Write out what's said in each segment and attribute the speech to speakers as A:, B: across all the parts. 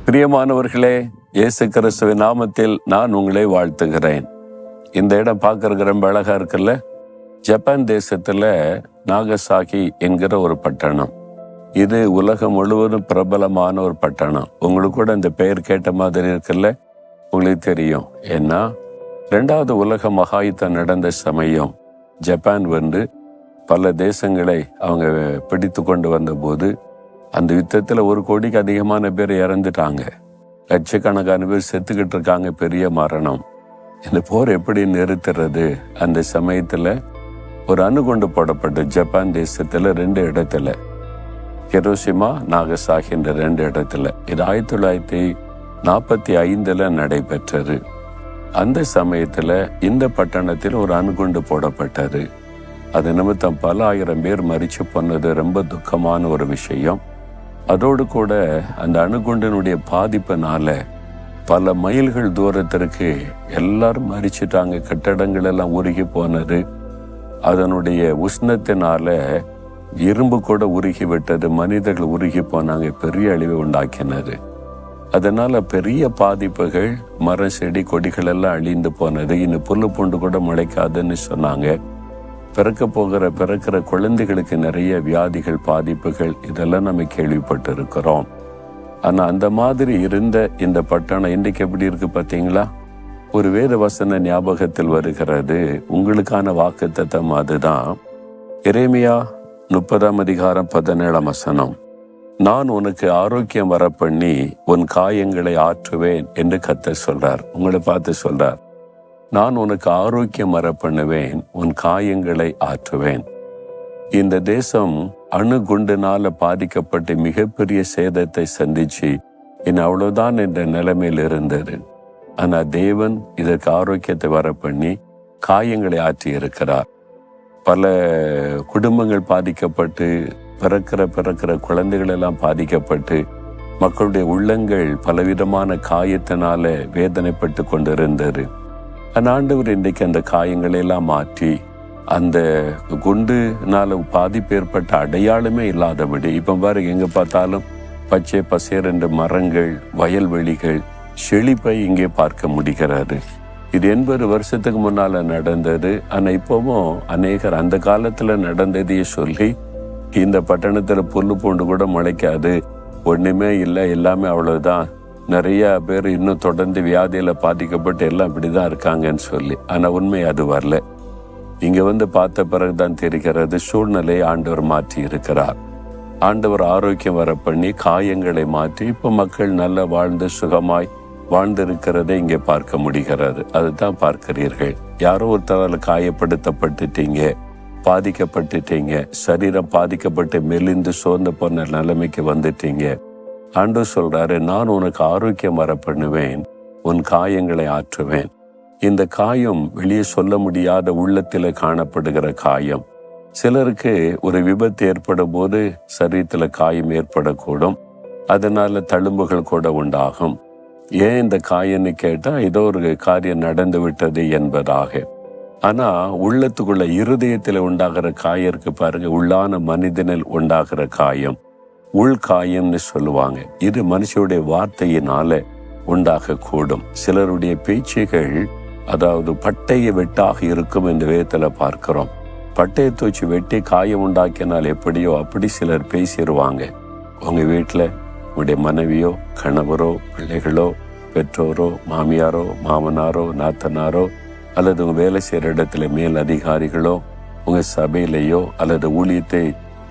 A: பிரியமானவர்களே, இயேசு கிறிஸ்துவின் நாமத்தில் நான் உங்களை வாழ்த்துகிறேன். இந்த இடம் பார்க்கறதுக்கு ரொம்ப அழகா இருக்குல்ல? ஜப்பான் தேசத்துல நாகசாகி என்கிற ஒரு பட்டணம். இது உலகம் முழுவதும் பிரபலமான ஒரு பட்டணம். உங்களுக்கு கூட இந்த பெயர் கேட்ட மாதிரி இருக்குல்ல? உங்களுக்கு தெரியும். ஏன்னா 2வது உலக மகாயுத்தம் நடந்த சமயம் ஜப்பான் வந்து பல தேசங்களை அவங்க பிடித்து கொண்டு வந்த போது அந்த யுத்தத்துல 1 கோடிக்கு அதிகமான பேர் இறந்துட்டாங்க. லட்சக்கணக்கான பேர் செத்துக்கிட்டு இருக்காங்க. பெரிய மரணம். இந்த போர் எப்படி நிறுத்துறது? அந்த சமயத்துல ஒரு அணுகுண்டு போடப்பட்டு ஜப்பான் தேசத்துல 2 இடத்துல, ஹிரோஷிமா, நாகசாகி என்ற 2 இடத்துல. இது 1945 நடைபெற்றது. அந்த சமயத்துல இந்த பட்டணத்தில் ஒரு அணுகுண்டு போடப்பட்டது. அது நிமித்தம் பல ஆயிரம் பேர் மரிச்சு போனது ரொம்ப துக்கமான ஒரு விஷயம். அதோடு கூட அந்த அணுகுண்டினுடைய பாதிப்பினால பல மைல்கள் தூரத்திற்கு எல்லாரும் மரிச்சிட்டாங்க. கட்டடங்கள் எல்லாம் உருகி போனது. அதனுடைய உஷ்ணத்தினால இரும்பு கூட உருகி விட்டது. மனிதர்கள் உருகி போனாங்க. பெரிய அழிவை உண்டாக்கினது. அதனால பெரிய பாதிப்புகள், மரம் செடி கொடிகள் எல்லாம் அழிந்து போனது. இன்னும் புல்லு பூண்டு கூட முளைக்காதுன்னு சொன்னாங்க. பிறக்கிற குழந்தைகளுக்கு நிறைய வியாதிகள், பாதிப்புகள், இதெல்லாம் நம்ம கேள்விப்பட்டு இருக்கிறோம். ஆனா அந்த மாதிரி இருந்த இந்த பட்டணம் இன்றைக்கு எப்படி இருக்கு பார்த்தீங்களா? ஒரு வேத வசன ஞாபகத்தில் வருகிறது. உங்களுக்கான வாக்குத்தத்தம் அதுதான். எரேமியா 30:17. நான் உனக்கு ஆரோக்கியம் வர பண்ணி உன் காயங்களை ஆற்றுவேன் என்று கர்த்தர் சொல்றார். உங்களை பார்த்து சொல்றார், நான் உனக்கு ஆரோக்கியம் வர பண்ணுவேன், உன் காயங்களை ஆற்றுவேன். இந்த தேசம் அணுகுண்டினால பாதிக்கப்பட்டு மிகப்பெரிய சேதத்தை சந்திச்சு இன்னும் அவ்வளவுதான் என்ற நிலைமையில் இருந்தது. ஆனா தேவன் இதற்கு ஆரோக்கியத்தை வர பண்ணி காயங்களை ஆற்றி இருக்கிறார். பல குடும்பங்கள் பாதிக்கப்பட்டு, பிறக்கிற குழந்தைகள் எல்லாம் பாதிக்கப்பட்டு, மக்களுடைய உள்ளங்கள் பலவிதமான காயத்தினால வேதனைப்பட்டு கொண்டிருந்தது. ஆண்டவர் இன்றைக்கு அந்த காயங்களை எல்லாம் மாற்றி, அந்த குண்டுனால பாதிப்பு ஏற்பட்ட அடையாளமே இல்லாதபடி, இப்ப பாருங்க, எங்க பார்த்தாலும் பச்சை பசேர் என்ற மரங்கள், வயல்வெளிகள், செழிப்பை இங்கே பார்க்க முடிகிறது. இது 80 வருஷத்துக்கு முன்னால நடந்தது. ஆனா இப்பவும் அநேகர் அந்த காலத்துல நடந்ததையே சொல்லி, இந்த பட்டணத்துல புல்லு பூண்டு கூட முளைக்காது, ஒண்ணுமே இல்லை, எல்லாமே அவ்வளவுதான், நிறைய பேர் இன்னும் தொடர்ந்து வியாதியில பாதிக்கப்பட்டு எல்லாம் இப்படிதான் இருக்காங்கன்னு சொல்லி. ஆனா உண்மை அது வரல. இங்க வந்து பார்த்த பிறகுதான் தெரிகிறது, சூழ்நிலையை ஆண்டவர் மாற்றி இருக்கிறார். ஆண்டவர் ஆரோக்கியம் வர பண்ணி காயங்களை மாற்றி இப்ப மக்கள் நல்லா வாழ்ந்து சுகமாய் வாழ்ந்திருக்கிறதை இங்கே பார்க்க முடிகிறது. அதுதான் பார்க்கிறீர்கள். யாரோ ஒருத்தரால் காயப்படுத்தப்பட்டுட்டீங்க, பாதிக்கப்பட்டுட்டீங்க, சரீரம் பாதிக்கப்பட்டு மெலிந்து சோர்ந்து போன நிலைமைக்கு வந்துட்டீங்க. ஆண்டவர் சொல்றாரு, நான் உனக்கு ஆரோக்கியம் வர பண்ணுவேன், உன் காயங்களை ஆற்றுவேன். இந்த காயம் வெளியே சொல்ல முடியாத உள்ளத்தில காணப்படுகிற காயம். சிலருக்கு ஒரு விபத்து ஏற்படும் போது சரீரத்துல காயம் ஏற்படக்கூடும். அதனால தழும்புகள் கூட உண்டாகும். ஏன் இந்த காயம்னு கேட்டா, ஏதோ ஒரு காரியம் நடந்து விட்டது என்பதாக. ஆனா உள்ளத்துக்குள்ள இருதயத்துல உண்டாகிற காயம் இருக்கு பாருங்க, உள்ளான மனிதனில் உண்டாகிற காயம், உள்காயம்னு சொல்லுவாங்க. இது மனுஷனுடைய வார்த்தையினால உண்டாக கூடும். சிலருடைய பேச்சுகள் அதாவது பட்டைய வெட்டாக இருக்கும் என்று வேதத்துல பார்க்கிறோம். பட்டையை தூச்சி வெட்டி காயம் உண்டாக்கினால் எப்படியோ அப்படி சிலர் பேசிடுவாங்க. உங்க வீட்டுல உங்களுடைய மனைவியோ, கணவரோ, பிள்ளைகளோ, பெற்றோரோ, மாமியாரோ, மாமனாரோ, நாத்தனாரோ, அல்லது உங்க வேலை செய்யற இடத்துல மேல் அதிகாரிகளோ, உங்க சபையிலேயோ அல்லது ஊழியத்தை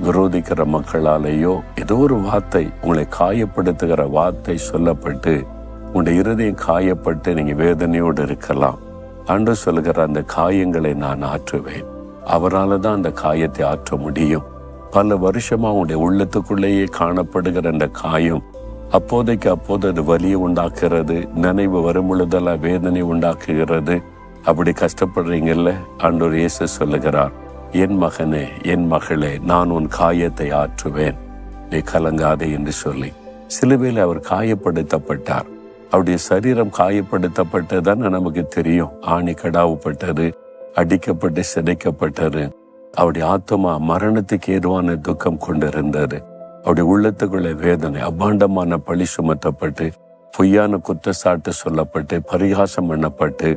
A: விரோதிக்கிற மக்களாலேயோ ஏதோ ஒரு வார்த்தை, உங்களை காயப்படுத்துகிற வார்த்தை சொல்லப்பட்டு உங்களுடைய இருதயம் காயப்பட்டு நீங்க வேதனையோடு இருக்கலாம். ஆண்டவர் சொல்லுகிற அந்த காயங்களை நான் ஆற்றுவேன். அவரால் தான் அந்த காயத்தை ஆற்ற முடியும். பல வருஷமா உங்களுடைய உள்ளத்துக்குள்ளேயே காணப்படுகிற அந்த காயம் அப்போதைக்கு அப்போது அது வலியை உண்டாக்குறது, நினைவு வரும் பொழுதெல்லாம் வேதனை உண்டாக்குகிறது. அப்படி கஷ்டப்படுறீங்கல்ல, ஆண்டவர் இயேசு சொல்லுகிறார், என் மகனே, என் மகளே, நான் உன் காயத்தை ஆற்றுவேன், நீ கலங்காதே என்று சொல்லி சிலுவையில் அவர் காயப்படுத்தப்பட்டார். அவருடைய சரீரம் காயப்படுத்தப்பட்டதுதான் நமக்கு தெரியும். ஆணி கடாவுப்பட்டது, அடிக்கப்பட்டு சிதைக்கப்பட்டாரு. அவருடைய ஆத்மா மரணத்துக்கு ஏதுவான துக்கம் கொண்டிருந்தாரு. அவருடைய உள்ளத்துக்குள்ள வேதனை, அபாண்டமான பழி சுமத்தப்பட்டு, பொய்யான குற்றச்சாட்டு சொல்லப்பட்டு, பரிகாசம் பண்ணப்பட்டு,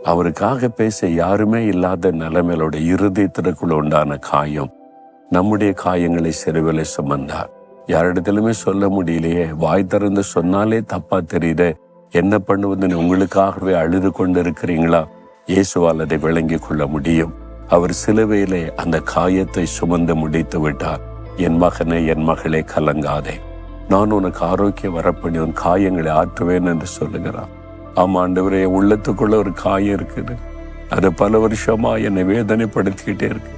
A: அவருக்காக பேச யாருமே இல்லாத நிலைமையிலோட இருதயத்திற்குள்ள உண்டான காயம். நம்முடைய காயங்களை சிறுவிலை சுமந்தார். யாரிடத்திலுமே சொல்ல முடியலையே, வாய் திறந்து சொன்னாலே தப்பா தெரியுது, என்ன பண்ணுவதுன்னு உங்களுக்காகவே அழுது கொண்டு இருக்கிறீங்களா? இயேசுவால் அதை விளங்கி கொள்ள முடியும். அவர் சிலுவையிலே அந்த காயத்தை சுமந்து முடித்து விட்டார். என் மகனே, என் மகளே, கலங்காதே, நான் உனக்கு ஆரோக்கியம் வரப்பண்ணி உன் காயங்களை ஆற்றுவேன் என்று சொல்லுகிறார். ஆமா ஆண்டவரே, உள்ளத்துக்குள்ள ஒரு காயம் இருக்குது. அது பல வருஷமா என்னை வேதனைப்படுத்திக்கிட்டே இருக்கு.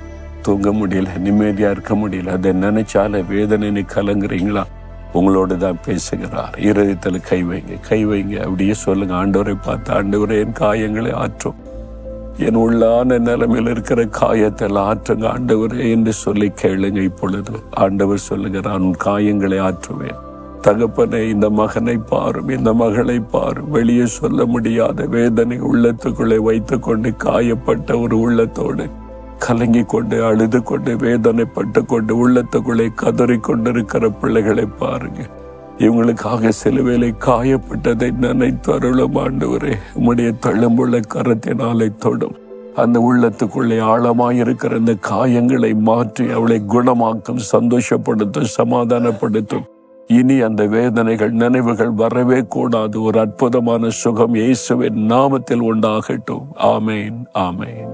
A: தூங்க முடியல, நிம்மதியா இருக்க முடியல. அதை நினைச்சால வேதனை கலங்குறீங்களா? உங்களோடு தான் பேசுகிறார். இருதயத்துல கை வைங்க, கை வைங்க, அப்படியே சொல்லுங்க. ஆண்டவரை பார்த்து, ஆண்டவரே என் காயங்களை ஆற்றும், என் உள்ளான நிலைமையில் இருக்கிற காயத்தில் ஆற்றுங்க ஆண்டவரே என்று சொல்லி கேளுங்க. இப்பொழுது ஆண்டவர் சொல்லுகிறார், உன் காயங்களை ஆற்றுவேன். தகப்பனை, இந்த மகனை பாரும், இந்த மகளை பாரும். வெளியே சொல்ல முடியாத வேதனை உள்ளத்துக்குள்ளே வைத்து கொண்டு காயப்பட்ட ஒரு உள்ளத்தோடு கலங்கி கொண்டு அழுது கொண்டு வேதனைப்பட்டு கொண்டு உள்ளத்துக்குள்ளே கதறி கொண்டிருக்கிற பிள்ளைகளை பாருங்க. இவங்களுக்காக சிலுவையிலே காயப்பட்டதை நினைத்து அருளும் ஆண்டவரே. உம்முடைய தழும்புள்ள கரத்தினாலே தொடும். அந்த உள்ளத்துக்குள்ளே ஆழமாயிருக்கிற அந்த காயங்களை மாற்றி அவளை குணமாக்கும், சந்தோஷப்படுத்தும், சமாதானப்படுத்தும். இனி அந்த வேதனைகள், நினைவுகள் வரவே கூடாது. ஒரு அற்புதமான சுகம் இயேசுவின் நாமத்தில் உண்டாகட்டும். ஆமேன், ஆமேன்.